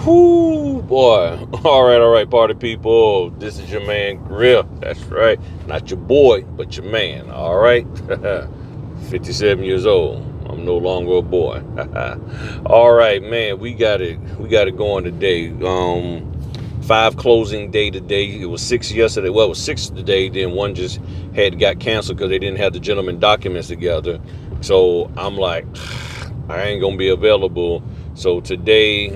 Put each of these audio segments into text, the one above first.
Whoo, boy. All right, party people. This is your man, Grill. That's right. Not your boy, but your man. All right. 57 years old. I'm no longer a boy. All right, man. We got it going today. Five closing day today. It was six yesterday. Well, it was six today. Then one just got canceled because they didn't have the gentleman documents together. So I'm like, I ain't gonna be available. So today, I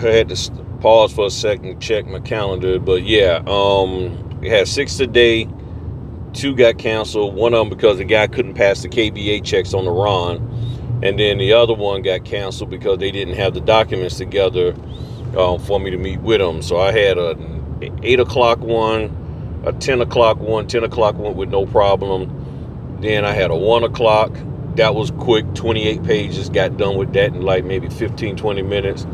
had to pause for a second, check my calendar. But yeah, we had six today. Two got canceled. One of them because the guy couldn't pass the KBA checks on the Ron, and then the other one got canceled because they didn't have the documents together for me to meet with them. So I had a 8 o'clock one, a 10 o'clock one. 10 o'clock went with no problem. Then I had a 1 o'clock. That was quick, 28 pages, got done with that in like maybe 15, 20 minutes.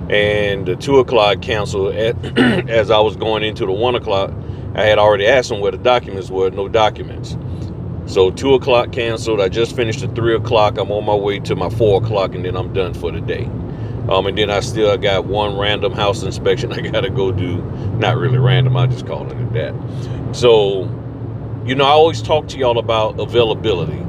And the 2 o'clock canceled as I was going into the 1 o'clock. I had already asked them where the documents were, no documents. So 2 o'clock canceled. I just finished at 3 o'clock. I'm on my way to my 4 o'clock, and then I'm done for the day. And then I still got one random house inspection I got to go do. Not really random, I just call it that. So, I always talk to y'all about availability.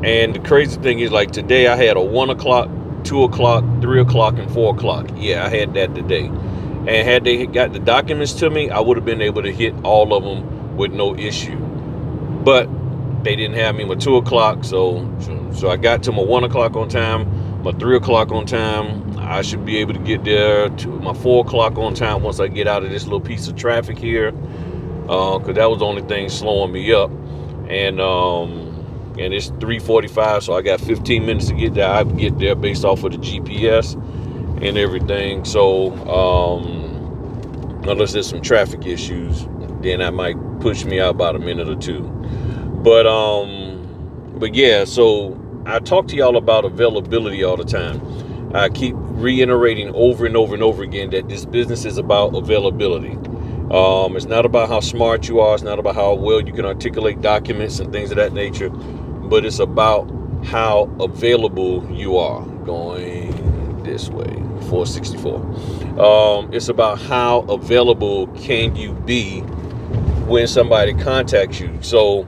And the crazy thing is, like today, I had a 1 o'clock, 2 o'clock, 3 o'clock, and 4 o'clock. Yeah, I had that today. And had they got the documents to me, I would have been able to hit all of them with no issue. But they didn't have me my 2 o'clock, so I got to my 1 o'clock on time, my 3 o'clock on time. I should be able to get there to my 4 o'clock on time once I get out of this little piece of traffic here, because that was the only thing slowing me up. And it's 3:45, so I got 15 minutes to get there. I get there based off of the GPS and everything. So unless there's some traffic issues, then that might push me out about a minute or two. But yeah, so I talk to y'all about availability all the time. I keep reiterating over and over and over again that this business is about availability. It's not about how smart you are. It's not about how well you can articulate documents and things of that nature, but it's about how available you are. Going this way, 464. It's about how available can you be when somebody contacts you. So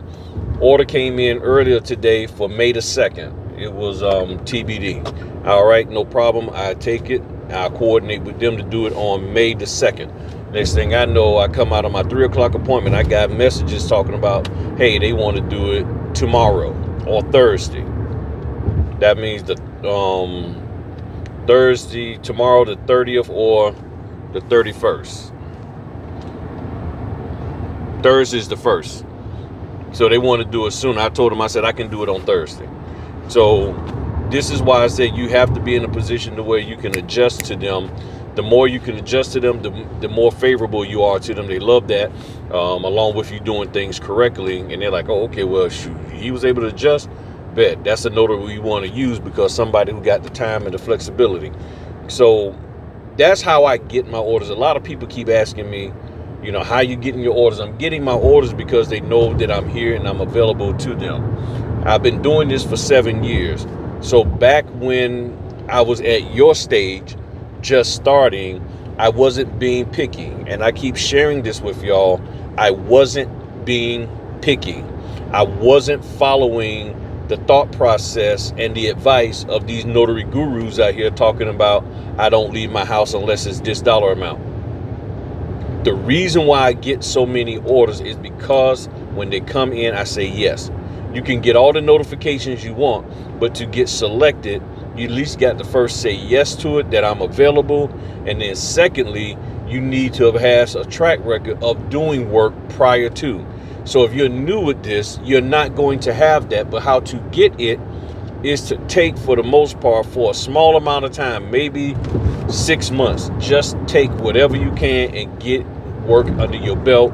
order came in earlier today for May the 2nd. It was TBD. All right, no problem. I take it. I'll coordinate with them to do it on May the 2nd. Next thing I know, I come out of my 3 o'clock appointment. I got messages talking about, hey, they want to do it tomorrow or Thursday. That means the Thursday, tomorrow the 30th or the 31st. Thursday's the 1st. So they want to do it soon. I told them, I said, I can do it on Thursday. So this is why I said you have to be in a position to where you can adjust to them. The more you can adjust to them, the more favorable you are to them. They love that, along with you doing things correctly. And they're like, oh, okay, well, shoot, he was able to adjust. Bet that's a notary we want to use because somebody who got the time and the flexibility. So that's how I get my orders. A lot of people keep asking me, how you getting your orders? I'm getting my orders because they know that I'm here and I'm available to them. I've been doing this for 7 years. So back when I was at your stage, just starting, I wasn't being picky. And I keep sharing this with y'all. I wasn't being picky. I wasn't following the thought process and the advice of these notary gurus out here talking about, I don't leave my house unless it's this dollar amount. The reason why I get so many orders is because when they come in, I say yes. You can get all the notifications you want, but to get selected, you at least got to first say yes to it, that I'm available. And then secondly, you need to have had a track record of doing work prior to. So if you're new at this, you're not going to have that. But how to get it is to take, for the most part, for a small amount of time, maybe 6 months, just take whatever you can and get work under your belt.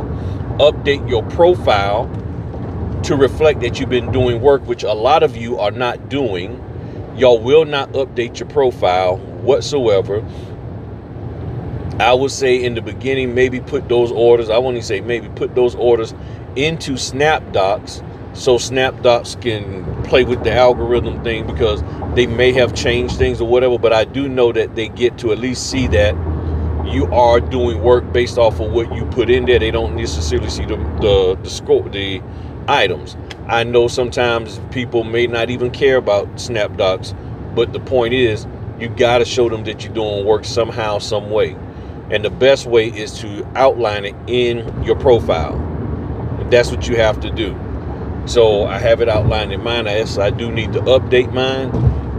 Update your profile to reflect that you've been doing work, which a lot of you are not doing. Y'all will not update your profile whatsoever. I would say in the beginning, maybe put those orders, I won't even say maybe, put those orders into SnapDocs so SnapDocs can play with the algorithm thing, because they may have changed things or whatever, but I do know that they get to at least see that you are doing work based off of what you put in there. They don't necessarily see the score, the items. I know sometimes people may not even care about SnapDocs, but the point is, you got to show them that you're doing work somehow, some way. And the best way is to outline it in your profile. That's what you have to do. So I have it outlined in mine. I do need to update mine,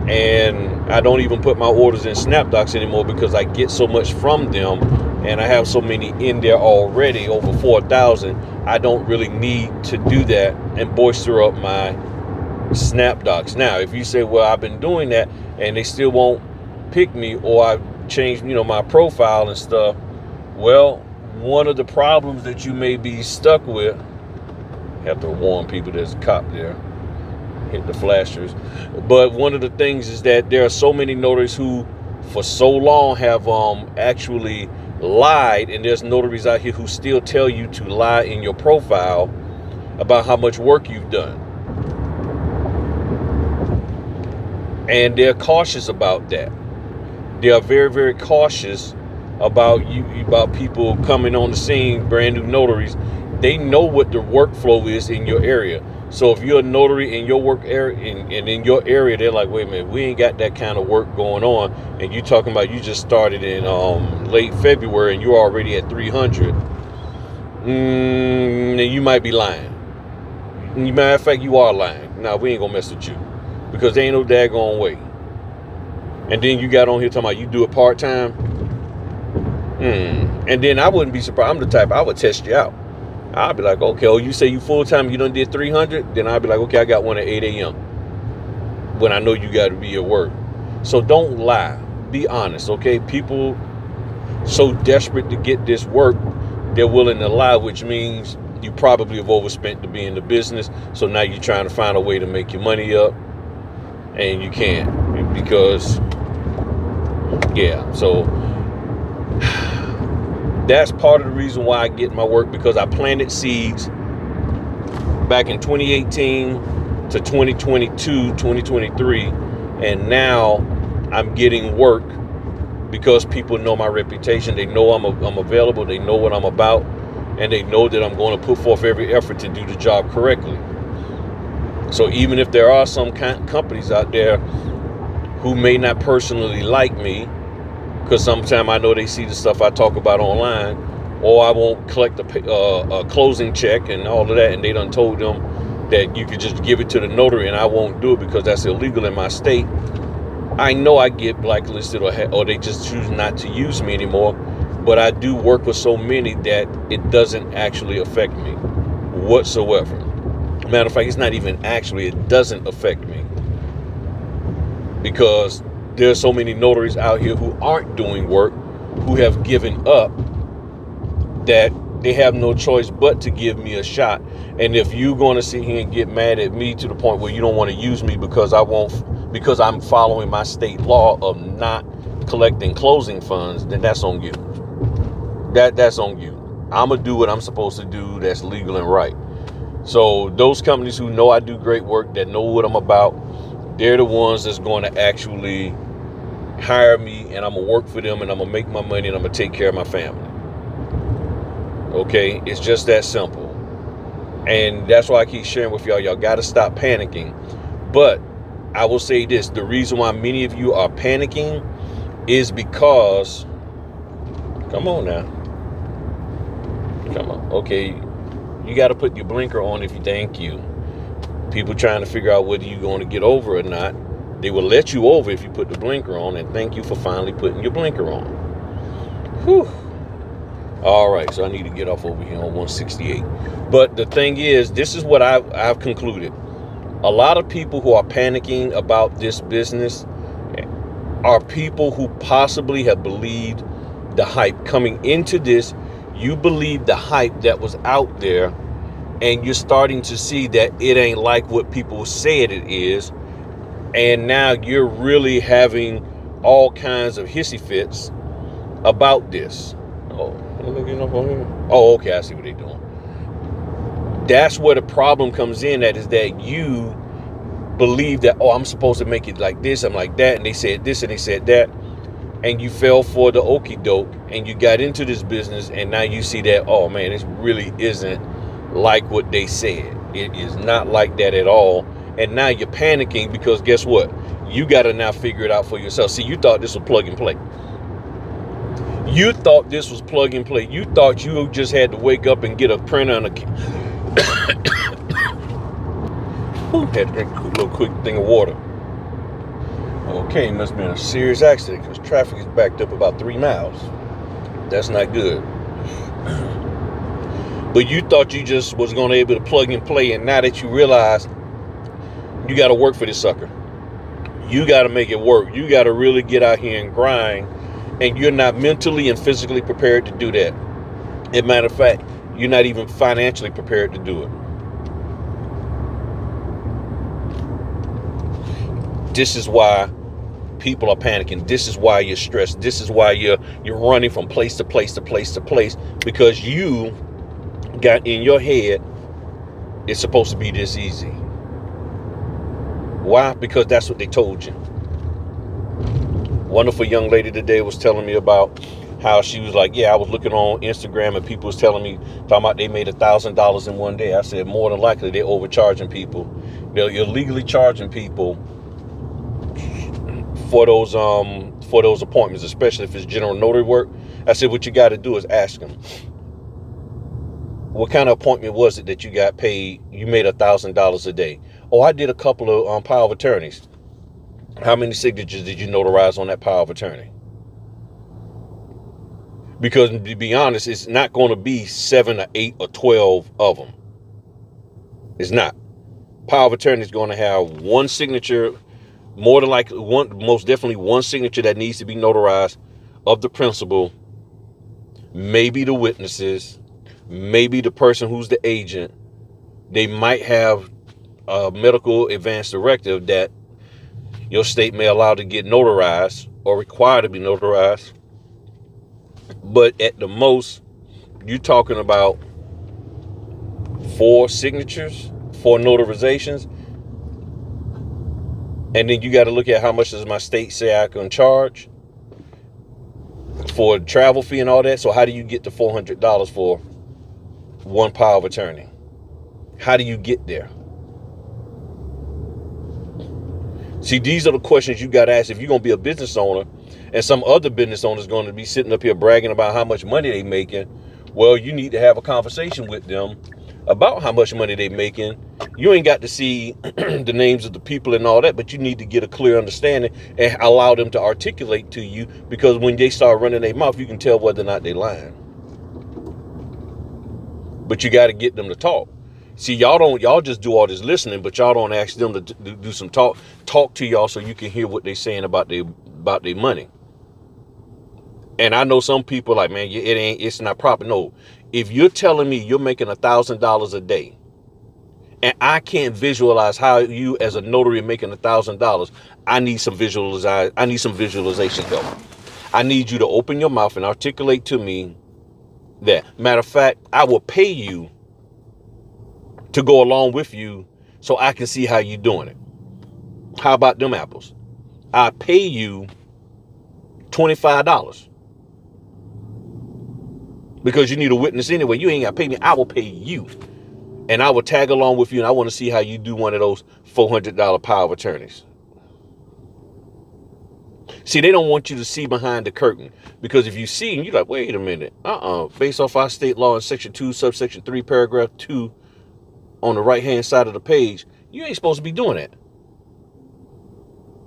and I don't even put my orders in SnapDocs anymore, because I get so much from them, and I have so many in there already, over 4,000. I don't really need to do that and bolster up my SnapDocs. Now, if you say, well, I've been doing that and they still won't pick me, or I've changed, my profile and stuff, well, one of the problems that you may be stuck with, have to warn people there's a cop there, hit the flashers, but one of the things is that there are so many notaries who for so long have actually lied, and there's notaries out here who still tell you to lie in your profile about how much work you've done, and they're cautious about that. They are very, very cautious about people coming on the scene, brand new notaries. They know what the workflow is in your area. So if you're a notary in your work area, and in your area, they're like, wait a minute, we ain't got that kind of work going on. And you talking about you just started in late February and you're already at 300. Then you might be lying. Matter of fact, you are lying. Nah, we ain't gonna mess with you, because there ain't no daggone way. And then you got on here talking about you do it part-time. And then I wouldn't be surprised. I'm the type, I would test you out. I'll be like, okay, you say you full-time, you done did 300, then I'll be like, okay, I got one at 8 a.m. when I know you got to be at work. So don't lie. Be honest, okay? People so desperate to get this work, they're willing to lie, which means you probably have overspent to be in the business. So now you're trying to find a way to make your money up, and you can't, because, yeah, so that's part of the reason why I get my work, because I planted seeds back in 2018 to 2022, 2023, and now I'm getting work because people know my reputation. They know I'm available. They know what I'm about, and they know that I'm going to put forth every effort to do the job correctly. So even if there are some companies out there who may not personally like me, because sometimes I know they see the stuff I talk about online, or I won't collect a closing check and all of that, and they done told them that you could just give it to the notary, and I won't do it because that's illegal in my state. I know I get blacklisted, or they just choose not to use me anymore, but I do work with so many that it doesn't actually affect me whatsoever. Matter of fact, it's not even actually, it doesn't affect me, because there's so many notaries out here who aren't doing work, who have given up, that they have no choice but to give me a shot. And if you're going to sit here and get mad at me to the point where you don't want to use me because I'm following my state law of not collecting closing funds, then that's on you. That's on you. I'm going to do what I'm supposed to do that's legal and right. So those companies who know I do great work, that know what I'm about, they're the ones that's going to actually hire me, and I'm going to work for them, and I'm going to make my money, and I'm going to take care of my family. Okay? It's just that simple. And that's why I keep sharing with y'all. Y'all got to stop panicking. But I will say this. The reason why many of you are panicking is because, come on now. Come on. Okay. You got to put your blinker on if you thank you. People trying to figure out whether you're going to get over or not. They will let you over if you put the blinker on, and thank you for finally putting your blinker on. Whew. All right, so I need to get off over here on 168. But the thing is, this is what I've concluded. A lot of people who are panicking about this business are people who possibly have believed the hype. Coming into this, you believe the hype that was out there, and you're starting to see that it ain't like what people said it is. And now you're really having all kinds of hissy fits about this. Oh, let me get up on here. Oh, okay, I see what they're doing. That's where the problem comes in, that is that you believe that, oh, I'm supposed to make it like this, I'm like that, and they said this and they said that, and you fell for the okie doke, and you got into this business, and now you see that, oh man, this really isn't like what they said. It is not like that at all. And now you're panicking because guess what? You got to now figure it out for yourself. See, you thought this was plug and play. You thought this was plug and play. You thought you just had to wake up and get a printer and a had to drink a little quick thing of water. Okay, must have been a serious accident because traffic is backed up about 3 miles. That's not good. But you thought you just was going to be able to plug and play, and now that you realize you got to work for this sucker. You got to make it work. You got to really get out here and grind, and you're not mentally and physically prepared to do that. As a matter of fact, you're not even financially prepared to do it. This is why people are panicking. This is why you're stressed. This is why you're running from place to place to place to place, because you got in your head it's supposed to be this easy. Why? Because that's what they told you. Wonderful young lady today was telling me about how she was like, yeah, I was looking on Instagram and people was talking about they made $1,000 in one day. I said, more than likely they're overcharging people. They're illegally charging people for those appointments, especially if it's general notary work. I said, what you got to do is ask them, what kind of appointment was it that you got paid? You made $1,000 a day. Oh, I did a couple of power of attorneys. How many signatures did you notarize on that power of attorney? Because to be honest, it's not going to be 7 or 8 or 12 of them. It's not. Power of attorney is going to have one signature, more than likely most definitely one signature that needs to be notarized of the principal, maybe the witnesses, maybe the person who's the agent. They might have a medical advance directive that your state may allow to get notarized or required to be notarized. But at the most, you're talking about 4 signatures, 4 notarizations. And then you got to look at how much does my state say I can charge for travel fee and all that. So how do you get to $400 for one power of attorney? How do you get there? See, these are the questions you got to ask if you're going to be a business owner, and some other business owner is going to be sitting up here bragging about how much money they're making. Well, you need to have a conversation with them about how much money they're making. You ain't got to see the names of the people and all that, but you need to get a clear understanding and allow them to articulate to you, because when they start running their mouth, you can tell whether or not they're lying. But you got to get them to talk. See, y'all just do all this listening, but y'all don't ask them to do some talk to y'all so you can hear what they're saying about their money. And I know some people like, man, it's not proper. No, if you're telling me you're making $1,000 a day, and I can't visualize how you as a notary are making $1,000, I need some visualization help. I need you to open your mouth and articulate to me that. Matter of fact, I will pay you to go along with you so I can see how you're doing it. How about them apples? I pay you $25 because you need a witness anyway. You ain't got to pay me. I will pay you, and I will tag along with you, and I want to see how you do one of those $400 power of attorneys. See, they don't want you to see behind the curtain, because if you see and you're like, wait a minute, based off our state law in section 2, subsection 3, paragraph 2, on the right hand side of the page, you ain't supposed to be doing that.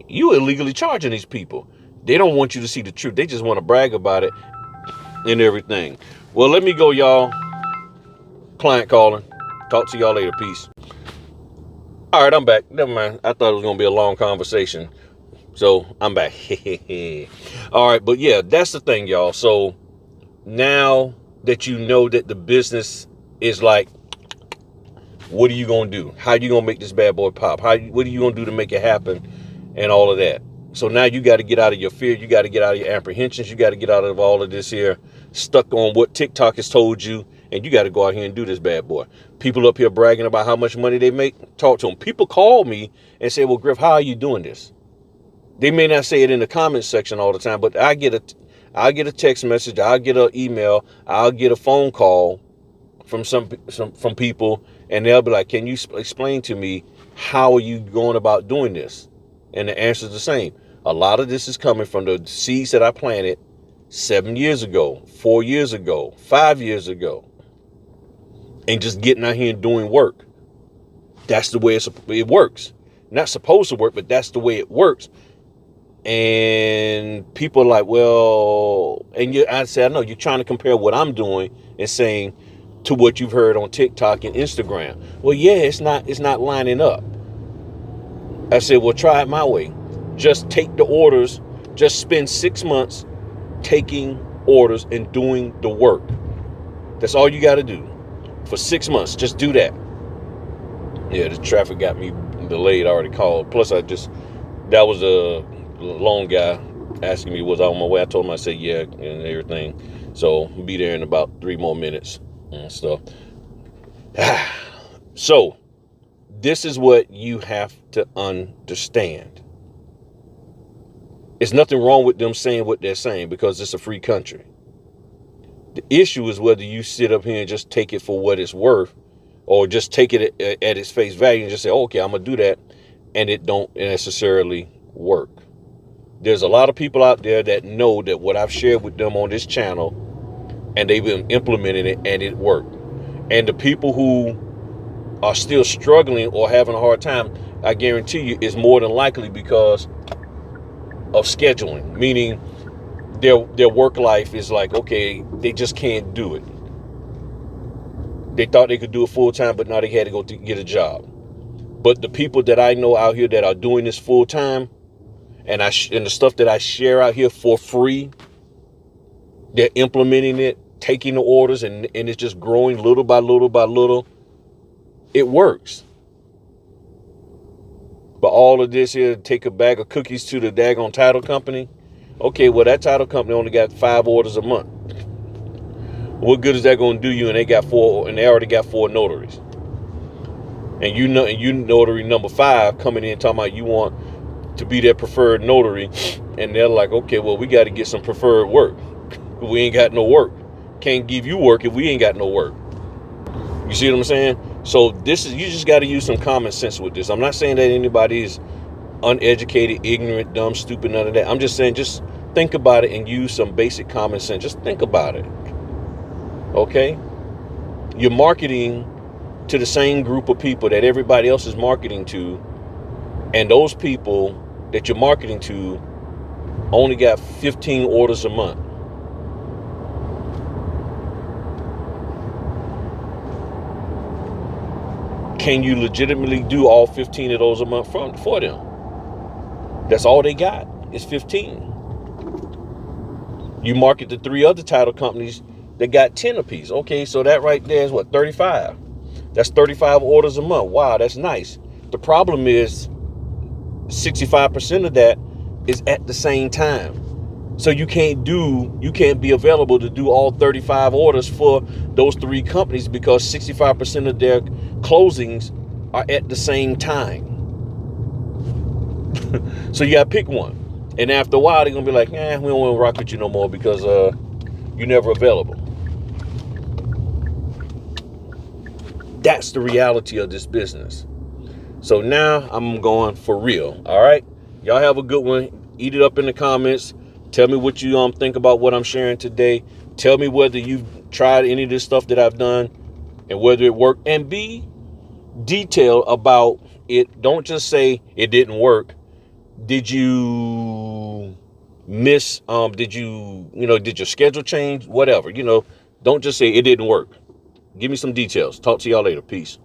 You illegally charging these people. They don't want you to see the truth. They just want to brag about it and everything. Well, let me go, y'all. Client calling. Talk to y'all later. Peace. All right, I'm back. Never mind. I thought it was going to be a long conversation. So I'm back. All right, but yeah, that's the thing, y'all. So now that you know that the business is like, what are you going to do? How are you going to make this bad boy pop? What are you going to do to make it happen and all of that? So now you got to get out of your fear. You got to get out of your apprehensions. You got to get out of all of this here stuck on what TikTok has told you and you got to go out here and do this bad boy. People up here bragging about how much money they make. Talk to them. People call me and say, well, Griff, how are you doing this? They may not say it in the comment section all the time, but I'll get a text message, I'll get an email, I'll get a phone call from from people, and they'll be like, can you explain to me how are you going about doing this? And the answer is the same. A lot of this is coming from the seeds that I planted 7 years ago, 4 years ago, 5 years ago, and just getting out here and doing work. That's the way it works. Not supposed to work, but that's the way it works. And people are like, well, and I say, I know you're trying to compare what I'm doing and saying to what you've heard on TikTok and Instagram. Well, yeah, it's not lining up. I said, well, try it my way. Just take the orders. Just spend 6 months taking orders and doing the work. That's all you got to do for 6 months. Just do that. Yeah, the traffic got me delayed. I already called. Plus, that was a long guy asking me was I on my way. I told him, I said yeah, and everything. So I'll be there in about 3 more minutes and stuff. So this is what you have to understand. It's nothing wrong with them saying what they're saying because it's a free country. The issue is whether you sit up here and just take it for what it's worth, or just take it at its face value and just say, okay, I'm gonna do that, and it don't necessarily work. There's a lot of people out there that know that what I've shared with them on this channel, and they've been implementing it, and it worked. And the people who are still struggling or having a hard time, I guarantee you, is more than likely because of scheduling, meaning their work life is like, okay, they just can't do it. They thought they could do it full time, but now they had to go to get a job. But the people that I know out here that are doing this full time, and the stuff that I share out here for free, they're implementing it, taking the orders, and it's just growing little by little by little. It works. But all of this here, take a bag of cookies to the daggone title company. Okay, well, that title company only got 5 orders a month. What good is that going to do you? And they already got 4 notaries. And you notary number 5 coming in talking about you want to be their preferred notary, and they're like, okay, well, we got to get some preferred work. We ain't got no work. Can't give you work if we ain't got no work. You see what I'm saying? So you just got to use some common sense with this. I'm not saying that anybody is uneducated, ignorant, dumb, stupid, none of that. I'm just saying, just think about it and use some basic common sense. Just think about it. Okay? You're marketing to the same group of people that everybody else is marketing to, and those people that you're marketing to only got 15 orders a month. Can you legitimately do all 15 of those a month for them? That's all they got is 15. You market to 3 other title companies that got 10 apiece. Okay, so that right there is what, 35? That's 35 orders a month. Wow, that's nice. The problem is 65% of that is at the same time. So you can't be available to do all 35 orders for those 3 companies because 65% of their closings are at the same time. So you got to pick one. And after a while, they're going to be like, we don't want to rock with you no more because you're never available. That's the reality of this business. So now I'm going for real. All right. Y'all have a good one. Eat it up in the comments. Tell me what you think about what I'm sharing today. Tell me whether you've tried any of this stuff that I've done and whether it worked. And be detailed about it. Don't just say it didn't work. Did you miss? Did your schedule change? Whatever. Don't just say it didn't work. Give me some details. Talk to y'all later. Peace.